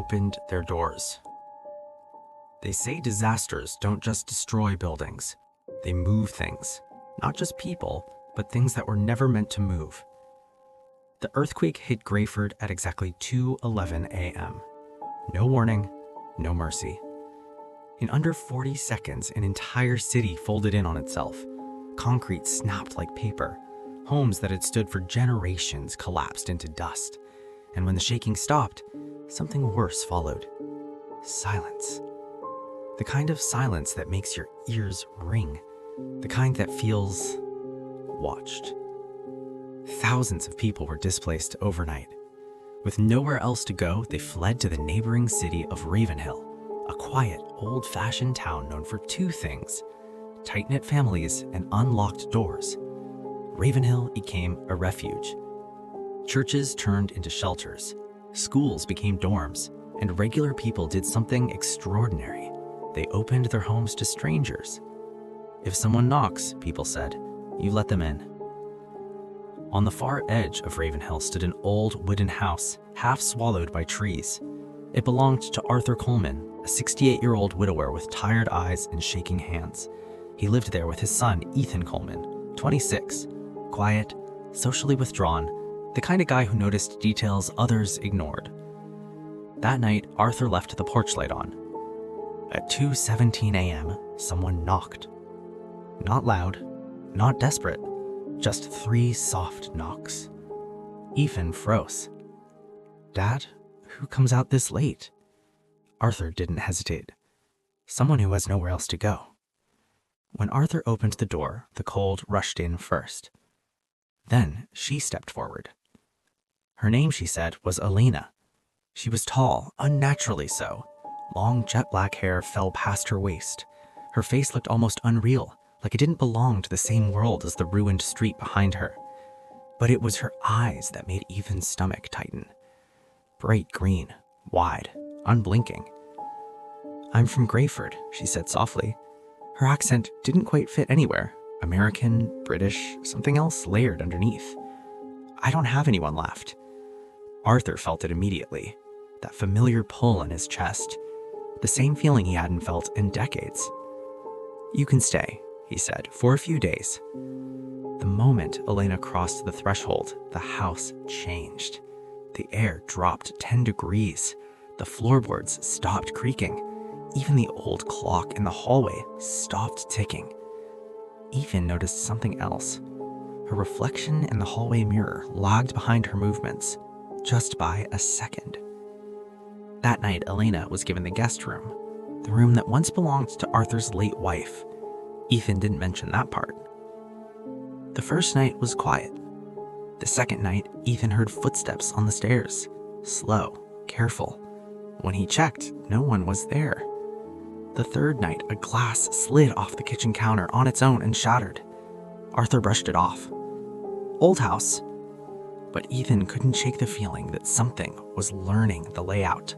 opened their doors. They say disasters don't just destroy buildings, they move things. Not just people, but things that were never meant to move. The earthquake hit Grayford at exactly 2:11 a.m. No warning, no mercy. In under 40 seconds, an entire city folded in on itself. Concrete snapped like paper. Homes that had stood for generations collapsed into dust. And when the shaking stopped, something worse followed. Silence. The kind of silence that makes your ears ring. The kind that feels watched. Thousands of people were displaced overnight. With nowhere else to go, they fled to the neighboring city of Ravenhill, a quiet, old-fashioned town known for two things: tight-knit families and unlocked doors. Ravenhill became a refuge. Churches turned into shelters, schools became dorms, and regular people did something extraordinary. They opened their homes to strangers. If someone knocks, people said, you let them in. On the far edge of Ravenhill stood an old wooden house, half swallowed by trees. It belonged to Arthur Coleman, a 68-year-old widower with tired eyes and shaking hands. He lived there with his son, Ethan Coleman, 26, quiet, socially withdrawn, the kind of guy who noticed details others ignored. That night, Arthur left the porch light on. At 2:17 a.m., someone knocked. Not loud, not desperate, just 3 soft knocks. Ethan froze. Dad, who comes out this late? Arthur didn't hesitate. Someone who has nowhere else to go. When Arthur opened the door, the cold rushed in first. Then she stepped forward. Her name, she said, was Elena. She was tall, unnaturally so. Long jet black hair fell past her waist. Her face looked almost unreal, like it didn't belong to the same world as the ruined street behind her. But it was her eyes that made Ethan's stomach tighten. Bright green, wide, unblinking. I'm from Grayford, she said softly. Her accent didn't quite fit anywhere. American, British, something else layered underneath. I don't have anyone left. Arthur felt it immediately, that familiar pull in his chest, the same feeling he hadn't felt in decades. You can stay, he said, for a few days. The moment Elena crossed the threshold, the house changed. The air dropped 10 degrees. The floorboards stopped creaking. Even the old clock in the hallway stopped ticking. Ethan noticed something else. Her reflection in the hallway mirror lagged behind her movements, just by a second. That night, Elena was given the guest room, the room that once belonged to Arthur's late wife. Ethan didn't mention that part. The first night was quiet. The second night, Ethan heard footsteps on the stairs, slow, careful. When he checked, no one was there. The third night, a glass slid off the kitchen counter on its own and shattered. Arthur brushed it off. Old house. But Ethan couldn't shake the feeling that something was learning the layout.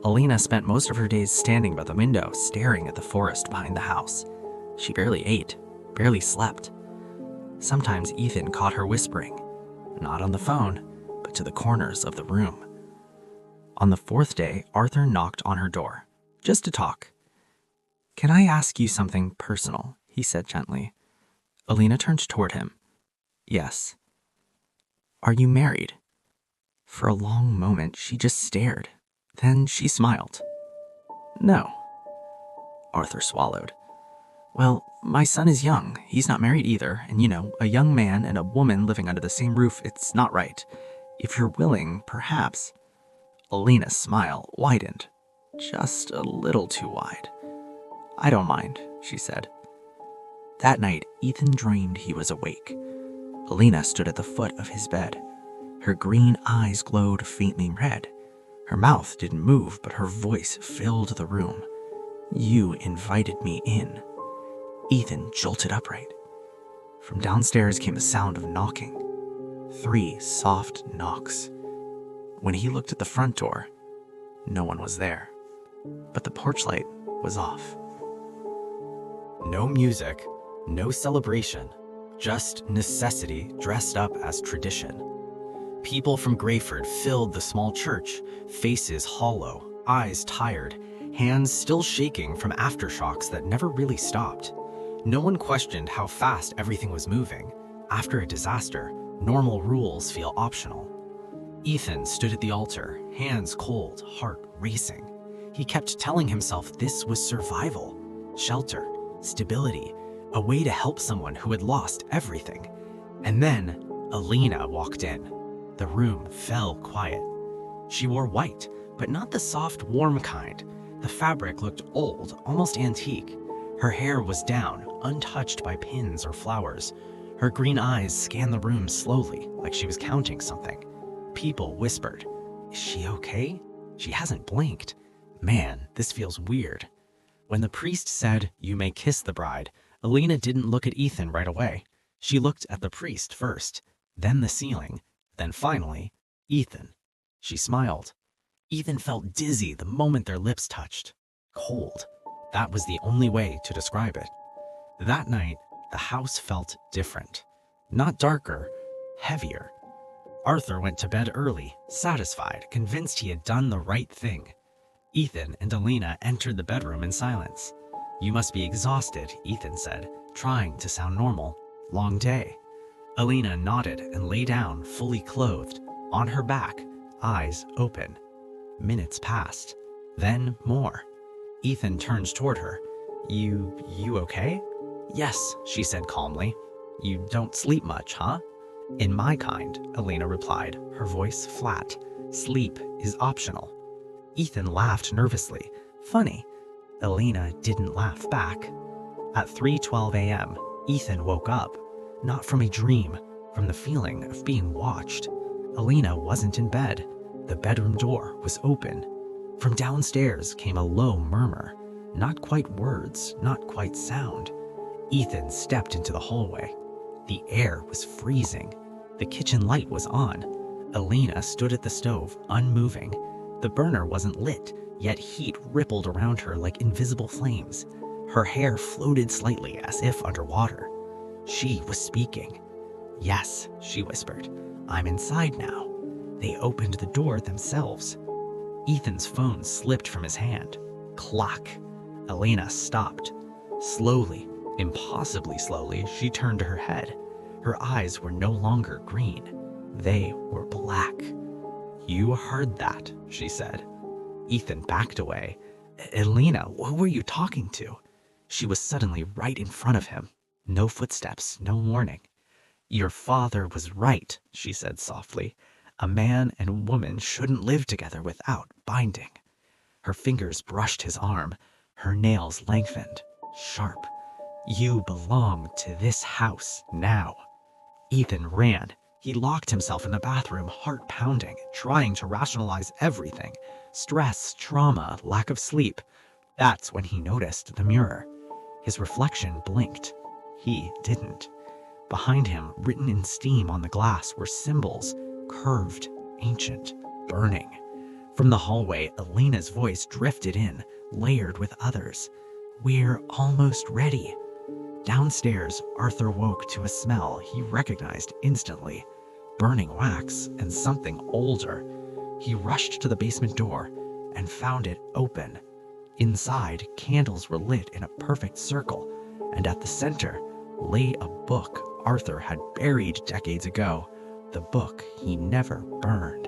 Elena spent most of her days standing by the window, staring at the forest behind the house. She barely ate, barely slept. Sometimes Ethan caught her whispering, not on the phone, but to the corners of the room. On the 4th day, Arthur knocked on her door, just to talk. Can I ask you something personal? He said gently. Elena turned toward him. Yes. Are you married? For a long moment, she just stared. Then she smiled. No. Arthur swallowed. Well, my son is young. He's not married either. And a young man and a woman living under the same roof, it's not right. If you're willing, perhaps. Elena's smile widened. Just a little too wide. I don't mind, she said. That night, Ethan dreamed he was awake. Elena stood at the foot of his bed. Her green eyes glowed faintly red. Her mouth didn't move, but her voice filled the room. You invited me in. Ethan jolted upright. From downstairs came the sound of knocking. 3 soft knocks. When he looked at the front door, no one was there. But the porch light was off. No music, no celebration, just necessity dressed up as tradition. People from Grayford filled the small church, faces hollow, eyes tired, hands still shaking from aftershocks that never really stopped. No one questioned how fast everything was moving. After a disaster, normal rules feel optional. Ethan stood at the altar, hands cold, heart racing. He kept telling himself this was survival, shelter, stability, a way to help someone who had lost everything. And then Alina walked in. The room fell quiet. She wore white, but not the soft, warm kind. The fabric looked old, almost antique. Her hair was down, untouched by pins or flowers. Her green eyes scanned the room slowly, like she was counting something. People whispered, "Is she okay? She hasn't blinked. Man, this feels weird." When the priest said, "You may kiss the bride," Alina didn't look at Ethan right away. She looked at the priest first, then the ceiling, then finally, Ethan. She smiled. Ethan felt dizzy the moment their lips touched. Cold. That was the only way to describe it. That night, the house felt different. Not darker, heavier. Arthur went to bed early, satisfied, convinced he had done the right thing. Ethan and Alina entered the bedroom in silence. "You must be exhausted," Ethan said, trying to sound normal. "Long day." Alina nodded and lay down, fully clothed, on her back, eyes open. Minutes passed, then more. Ethan turned toward her. You okay?" "Yes," she said calmly. "You don't sleep much, huh?" "In my kind," Alina replied, her voice flat. "Sleep is optional." Ethan laughed nervously. Funny. Alina didn't laugh back. At 3:12 a.m., Ethan woke up. Not from a dream, from the feeling of being watched. Alina wasn't in bed. The bedroom door was open. From downstairs came a low murmur. Not quite words, not quite sound. Ethan stepped into the hallway. The air was freezing. The kitchen light was on. Alina stood at the stove, unmoving. The burner wasn't lit, yet heat rippled around her like invisible flames. Her hair floated slightly as if underwater. She was speaking. "Yes," she whispered. "I'm inside now." They opened the door themselves. Ethan's phone slipped from his hand. Clack. Alina stopped. Slowly, impossibly slowly, she turned her head. Her eyes were no longer green. They were black. "You heard that," she said. Ethan backed away. "Alina, who were you talking to?" She was suddenly right in front of him. No footsteps, no warning. "Your father was right," she said softly. "A man and woman shouldn't live together without binding." Her fingers brushed his arm. Her nails lengthened, sharp. "You belong to this house now." Ethan ran. He locked himself in the bathroom, heart pounding, trying to rationalize everything. Stress, trauma, lack of sleep. That's when he noticed the mirror. His reflection blinked. He didn't. Behind him, written in steam on the glass, were symbols, curved, ancient, burning. From the hallway, Alina's voice drifted in, layered with others. "We're almost ready." Downstairs, Arthur woke to a smell he recognized instantly. Burning wax and something older. He rushed to the basement door and found it open. Inside, candles were lit in a perfect circle, and at the center lay a book Arthur had buried decades ago, the book he never burned.